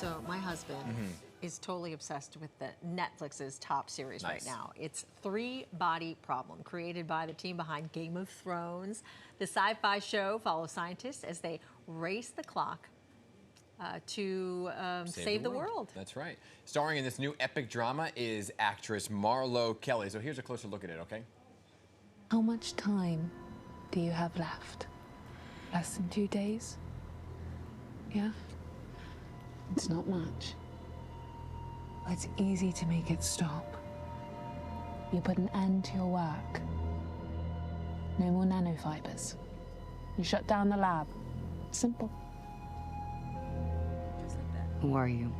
So my husband is totally obsessed with the Netflix's top series right now. It's Three Body Problem, created by the team behind Game of Thrones. The sci-fi show follows scientists as they race the clock to save the world. That's right. Starring in this new epic drama is actress Marlo Kelly. So here's a closer look at it, okay? How much time do you have left? Less than 2 days? Yeah? It's not much. It's easy to make it stop. You put an end to your work. No more nanofibers. You shut down the lab. Simple. Just like that. Who are you?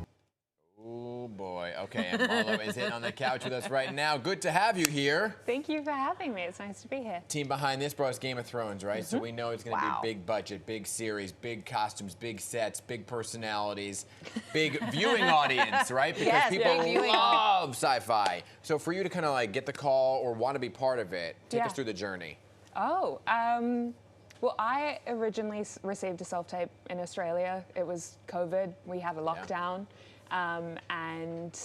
Oh boy. Okay, and Marlo is in on the couch with us right now. Good to have you here. Thank you for having me. It's nice to be here. Team behind this brought us Game of Thrones, right? So we know it's going to be big budget, big series, big costumes, big sets, big personalities, big viewing audience, right? Because people love sci-fi. So for you to kind of like get the call or want to be part of it, take us through the journey. Oh, well, I originally received a self-tape in Australia. It was COVID. We had a lockdown. And,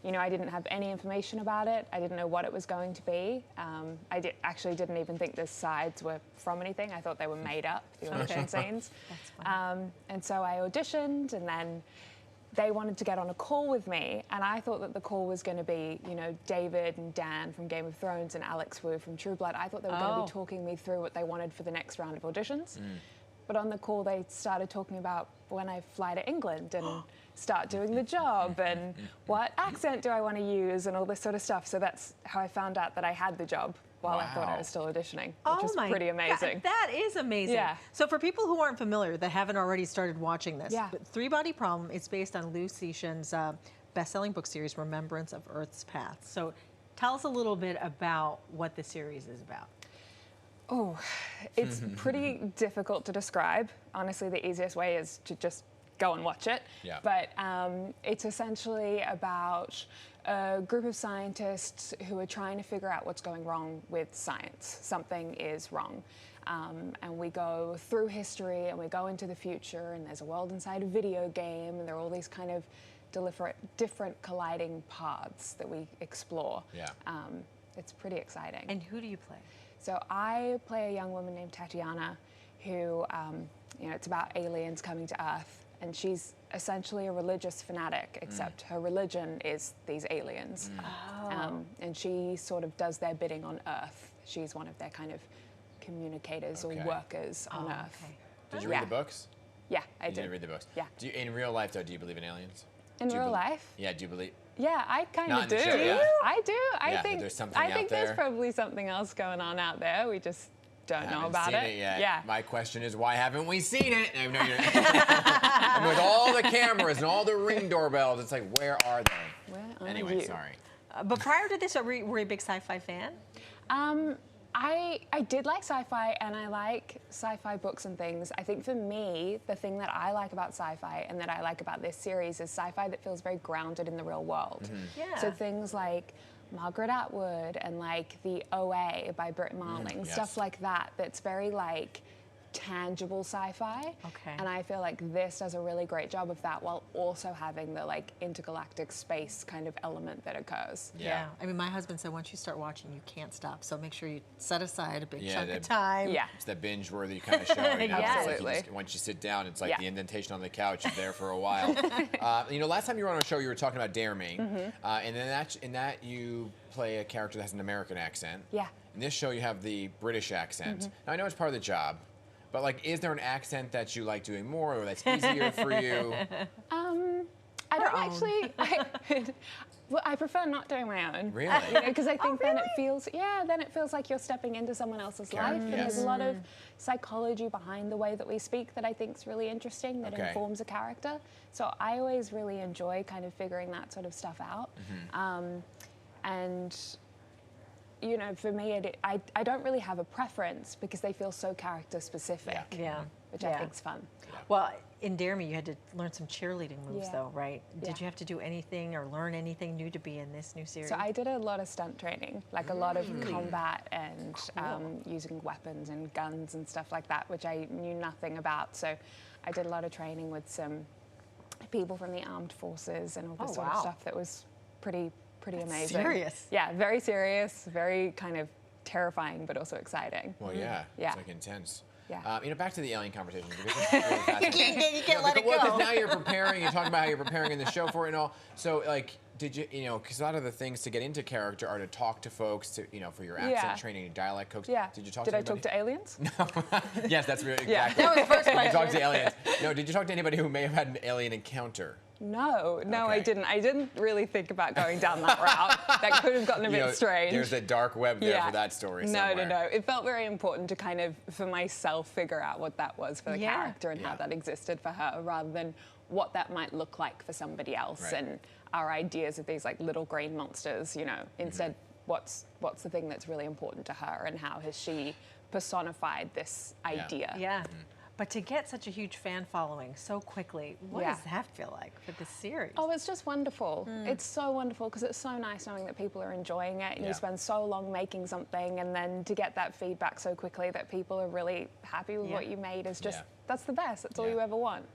you know, I didn't have any information about it. I didn't know what it was going to be. I actually didn't even think the sides were from anything. I thought they were made up, the audition scenes. And so I auditioned, and then they wanted to get on a call with me, and I thought that the call was going to be, you know, David and Dan from Game of Thrones and Alex Wu from True Blood. I thought they were going to be talking me through what they wanted for the next round of auditions. But on the call, they started talking about when I fly to England and start doing the job and what accent do I want to use and all this sort of stuff. So that's how I found out that I had the job while I thought I was still auditioning, which is pretty amazing. God, that is amazing. Yeah. So for people who aren't familiar, that haven't already started watching this, Three Body Problem, it's based on Liu Cixin's best-selling book series, Remembrance of Earth's Path. So tell us a little bit about what the series is about. Oh, it's pretty difficult to describe. Honestly, the easiest way is to just go and watch it. But it's essentially about a group of scientists who are trying to figure out what's going wrong with science. Something is wrong. And we go through history and we go into the future, and there's a world inside a video game, and there are all these kind of different colliding paths that we explore. It's pretty exciting. And who do you play? So I play a young woman named Tatiana who, you know, it's about aliens coming to Earth, and she's essentially a religious fanatic, except her religion is these aliens. And she sort of does their bidding on Earth. She's one of their kind of communicators or workers on Earth. Did you read the books? Yeah, I did. You did read the books? Yeah. Do you, in real life, though, do you believe in aliens? In real life? Yeah, do you believe? Yeah, I kind of do. Not in the show, yeah. I do. I think there's something out there. there's probably something else going on out there. We just don't know about it yet. Yeah. My question is, why haven't we seen it? I know and with all the cameras and all the Ring doorbells, it's like, where are they? Where are anyway, you? sorry. But prior to this, were you a big sci-fi fan? I did like sci-fi, and I like sci-fi books and things. I think for me, the thing that I like about sci-fi and that I like about this series is sci-fi that feels very grounded in the real world. So things like Margaret Atwood and like The OA by Britt Marling, stuff like that, that's very like tangible sci-fi. And I feel like this does a really great job of that while also having the like intergalactic space kind of element that occurs. I mean, my husband said once you start watching, you can't stop. So make sure you set aside a big chunk of time. It's that binge-worthy kind of show. You know? Absolutely. Like once you sit down, it's like the indentation on the couch is there for a while. You know, last time you were on a show, you were talking about Dare Me. And then in that you play a character that has an American accent. In this show, you have the British accent. Now, I know it's part of the job. But like, is there an accent that you like doing more, or that's easier for you? I don't actually. Well, I prefer not doing my own. Really? Because I think then it feels, then it feels like you're stepping into someone else's life. And there's a lot of psychology behind the way that we speak that I think is really interesting, that informs a character. So I always really enjoy kind of figuring that sort of stuff out. And you know, for me, I don't really have a preference because they feel so character specific. Which I think is fun. Well, in Dare Me, you had to learn some cheerleading moves, though, right? Did you have to do anything or learn anything new to be in this new series? So I did a lot of stunt training, like a lot of combat and using weapons and guns and stuff like that, which I knew nothing about. So I did a lot of training with some people from the armed forces and all this Oh, sort of wow. stuff that was pretty amazing. serious. Yeah, very serious, very kind of terrifying, but also exciting. Well, yeah. Yeah. It's like intense. Yeah. You know, back to the alien conversation. Because it's really fascinating. You can't let it go. Well, because now you're preparing, you're talking about how you're preparing in the show for it and all. So, like, did you know, because a lot of the things to get into character are to talk to folks, to, you know, for your accent training and dialect coach. Yeah. Did you talk Did to I talk to aliens? No. Yes, that's really, Yeah. exactly. That was the first Did you question. talk to aliens? No, did you talk to anybody who may have had an alien encounter? No, I Okay. didn't. I didn't really think about going down that route. That could have gotten a You bit know, strange. There's a dark web there for that story somewhere. No. It felt very important to kind of, for myself, figure out what that was for the Yeah. character and how that existed for her, rather than what that might look like for somebody else Right. and our ideas of these like little green monsters. You know, instead, what's the thing that's really important to her, and how has she personified this idea? Yeah. But to get such a huge fan following so quickly, what Yeah. does that feel like for this series? Oh, it's just wonderful. It's so wonderful because it's so nice knowing that people are enjoying it and Yeah. you spend so long making something, and then to get that feedback so quickly that people are really happy with what you made is just, Yeah. that's the best. That's all Yeah. you ever want.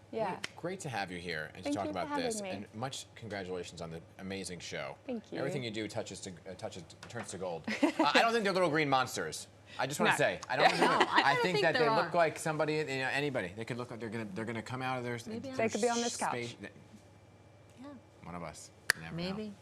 Yeah. Great to have you here and to Thank talk you for about having this. me. And much congratulations on the amazing show. Thank you. Everything you do turns to gold. I don't think they're little green monsters. I just want No. to say, I don't think No, I don't think think that they there look are. like somebody, you know, anybody. They could look like they're gonna come out of their. Maybe They could be on this couch. space- Yeah. One of us. You never know. Maybe.